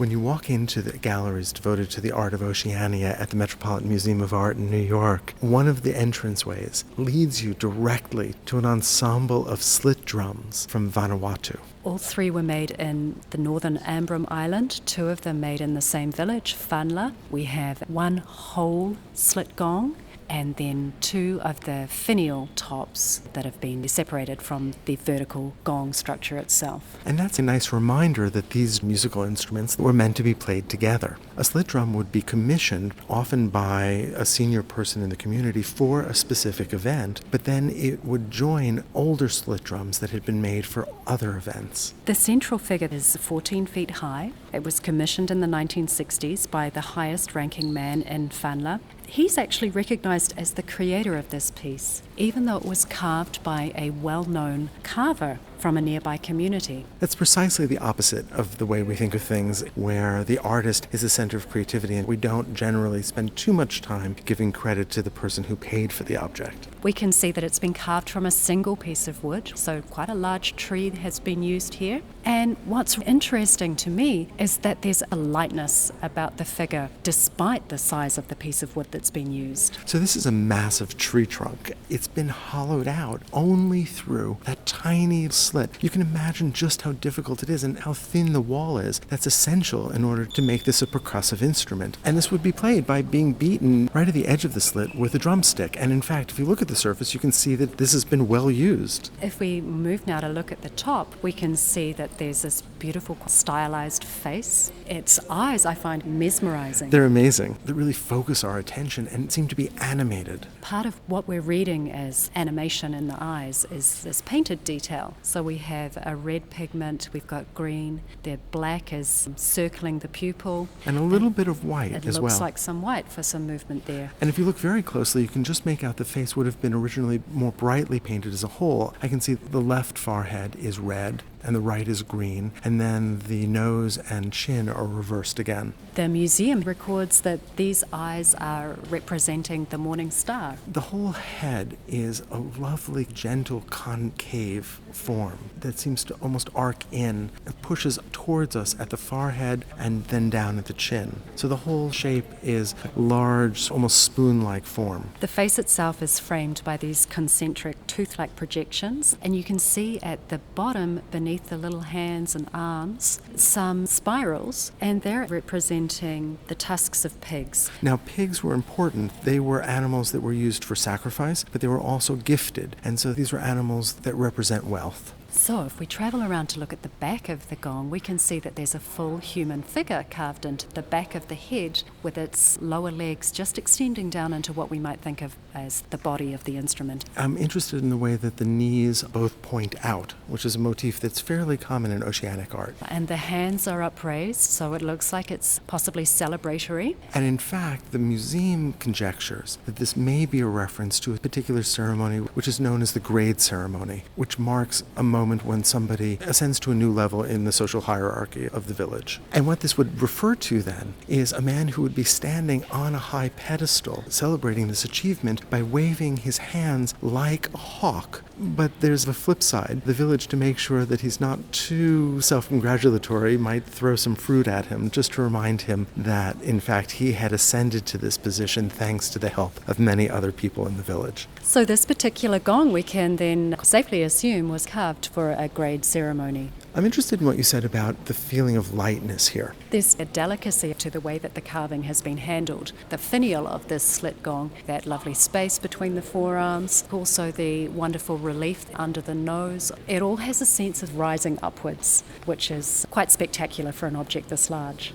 When you walk into the galleries devoted to the art of Oceania at the Metropolitan Museum of Art in New York, one of the entranceways leads you directly to an ensemble of slit drums from Vanuatu. All three were made in the northern Ambrym Island, two of them made in the same village, Whanla. We have one whole slit gong, and then two of the finial tops that have been separated from the vertical gong structure itself. And that's a nice reminder that these musical instruments were meant to be played together. A slit drum would be commissioned often by a senior person in the community for a specific event, but then it would join older slit drums that had been made for other events. The central figure is 14 feet high. It was commissioned in the 1960s by the highest ranking man in Whanla. He's actually recognized as the creator of this piece, even though it was carved by a well-known carver from a nearby community. That's precisely the opposite of the way we think of things, where the artist is the center of creativity and we don't generally spend too much time giving credit to the person who paid for the object. We can see that it's been carved from a single piece of wood, so quite a large tree has been used here. And what's interesting to me is that there's a lightness about the figure, despite the size of the piece of wood that's been used. So this is a massive tree trunk. It's been hollowed out only through that tiny slit. You can imagine just how difficult it is and how thin the wall is. That's essential in order to make this a percussive instrument. And this would be played by being beaten right at the edge of the slit with a drumstick. And in fact, if you look at the surface, you can see that this has been well used. If we move now to look at the top, we can see that there's this beautiful stylized face. Its eyes I find mesmerizing. They're amazing. They really focus our attention and seem to be animated. Part of what we're reading as animation in the eyes is this painted detail. So we have a red pigment, we've got green, the black is circling the pupil. And a little bit of white as well. It looks like some white for some movement there. And if you look very closely, you can just make out the face would have been originally more brightly painted as a whole. I can see the left forehead is red and the right is green, and then the nose and chin are reversed again. The museum records that these eyes are representing the morning star. The whole head is a lovely, gentle, concave form that seems to almost arc in. It pushes towards us at the forehead and then down at the chin. So the whole shape is a large, almost spoon-like form. The face itself is framed by these concentric tooth-like projections, and you can see at the bottom, beneath the little hands and arms, some spirals, and they're representing the tusks of pigs. Now, pigs were important. They were animals that were used for sacrifice, but they were also gifted. And so these were animals that represent wealth. So if we travel around to look at the back of the gong, we can see that there's a full human figure carved into the back of the head with its lower legs just extending down into what we might think of as the body of the instrument. I'm interested in the way that the knees both point out, which is a motif that's fairly common in oceanic art. And the hands are upraised, so it looks like it's possibly celebratory. And in fact, the museum conjectures that this may be a reference to a particular ceremony which is known as the grade ceremony, which marks a moment when somebody ascends to a new level in the social hierarchy of the village. And what this would refer to then is a man who would be standing on a high pedestal celebrating this achievement by waving his hands like a hawk. But there's a flip side. The village, to make sure that he's not too self-congratulatory, might throw some fruit at him just to remind him that, in fact, he had ascended to this position thanks to the help of many other people in the village. So this particular gong, we can then safely assume, was carved for a grade ceremony. I'm interested in what you said about the feeling of lightness here. There's a delicacy to the way that the carving has been handled. The finial of this slit gong, that lovely space between the forearms, also the wonderful relief under the nose. It all has a sense of rising upwards, which is quite spectacular for an object this large.